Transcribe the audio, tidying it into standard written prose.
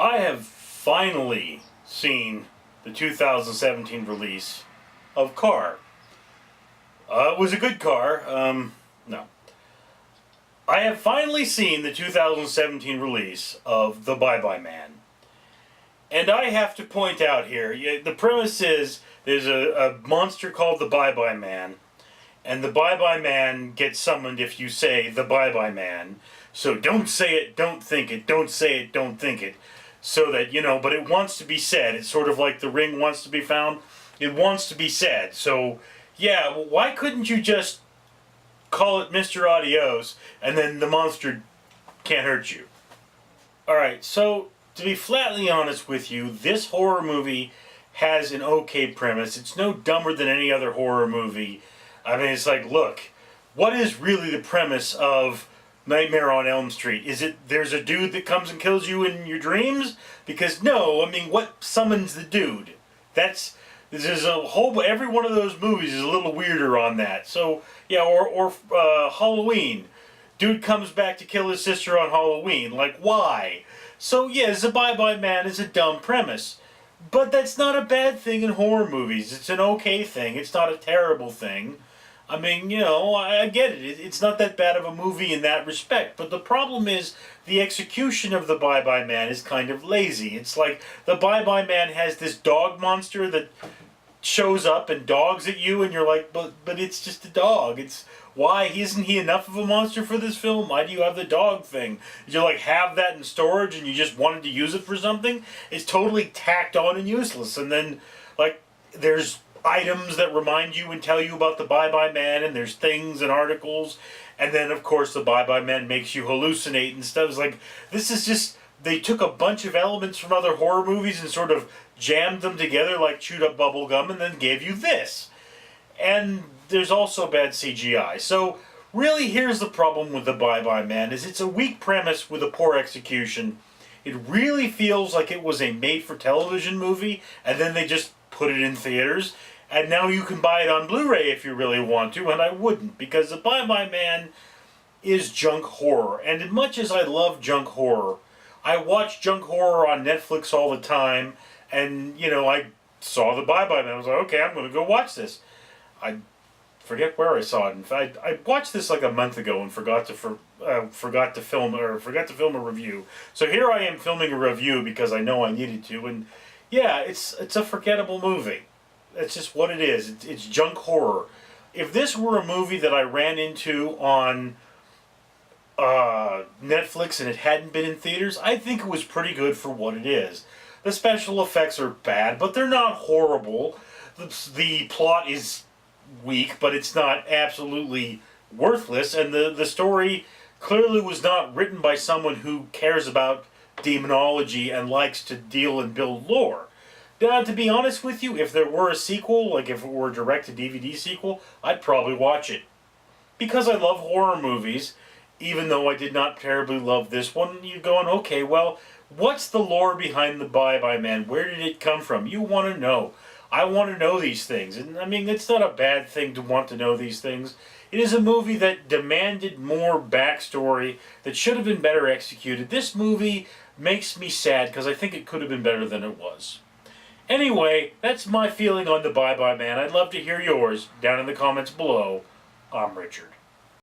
I have finally seen the 2017 release of Car. It was a good car. No. I have finally seen the 2017 release of The Bye-Bye Man. And I have to point out here, the premise is there's a monster called the Bye-Bye Man. And the Bye-Bye Man gets summoned if you say the Bye-Bye Man. So don't say it, don't think it, don't say it, don't think it. So that, but it wants to be said. It's sort of like the ring wants to be found. It wants to be said. So, yeah, why couldn't you just call it Mr. Adios and then the monster can't hurt you? Alright, so to be flatly honest with you, this horror movie has an okay premise. It's no dumber than any other horror movie. I mean, it's like, look, what is really the premise of Nightmare on Elm Street? Is it there's a dude that comes and kills you in your dreams? Because no, I mean, what summons the dude? There's a whole, every one of those movies is a little weirder on that. So, yeah, or Halloween. Dude comes back to kill his sister on Halloween. Like, why? So, yes, The Bye-Bye Man is a dumb premise. But that's not a bad thing in horror movies. It's an okay thing. It's not a terrible thing. I mean, I get it. It's not that bad of a movie in that respect. But the problem is the execution of The Bye-Bye Man is kind of lazy. It's like The Bye-Bye Man has this dog monster that shows up and dogs at you, and you're like, but it's just a dog. Why isn't he enough of a monster for this film? Why do you have the dog thing? Did you have that in storage and you just wanted to use it for something? It's totally tacked on and useless. And then there's items that remind you and tell you about the Bye-Bye Man, and there's things and articles, and then of course the Bye-Bye Man makes you hallucinate and stuff. It's like, this is just, they took a bunch of elements from other horror movies and sort of jammed them together like chewed up bubble gum and then gave you this. And there's also bad CGI. So really, here's the problem with the Bye-Bye Man, is it's a weak premise with a poor execution. It really feels like it was a made-for-television movie, and then they just put it in theaters. And now you can buy it on Blu-ray if you really want to, and I wouldn't, because The Bye-Bye Man is junk horror. And as much as I love junk horror, I watch junk horror on Netflix all the time, and, I saw The Bye-Bye Man. I was like, okay, I'm going to go watch this. I forget where I saw it. In fact, I watched this like a month ago and forgot to film a review. So here I am filming a review because I know I needed to, and yeah, it's a forgettable movie. That's just what it is. It's junk horror. If this were a movie that I ran into on Netflix and it hadn't been in theaters, I think it was pretty good for what it is. The special effects are bad, but they're not horrible. The plot is weak, but it's not absolutely worthless, and the story clearly was not written by someone who cares about demonology and likes to deal and build lore. Now, to be honest with you, if there were a sequel, like if it were a direct-to-DVD sequel, I'd probably watch it. Because I love horror movies, even though I did not terribly love this one, you're going, okay, well, what's the lore behind the Bye-Bye Man? Where did it come from? You want to know. I want to know these things. And I mean, it's not a bad thing to want to know these things. It is a movie that demanded more backstory, that should have been better executed. This movie makes me sad because I think it could have been better than it was. Anyway, that's my feeling on the Bye-Bye Man. I'd love to hear yours down in the comments below. I'm Richard.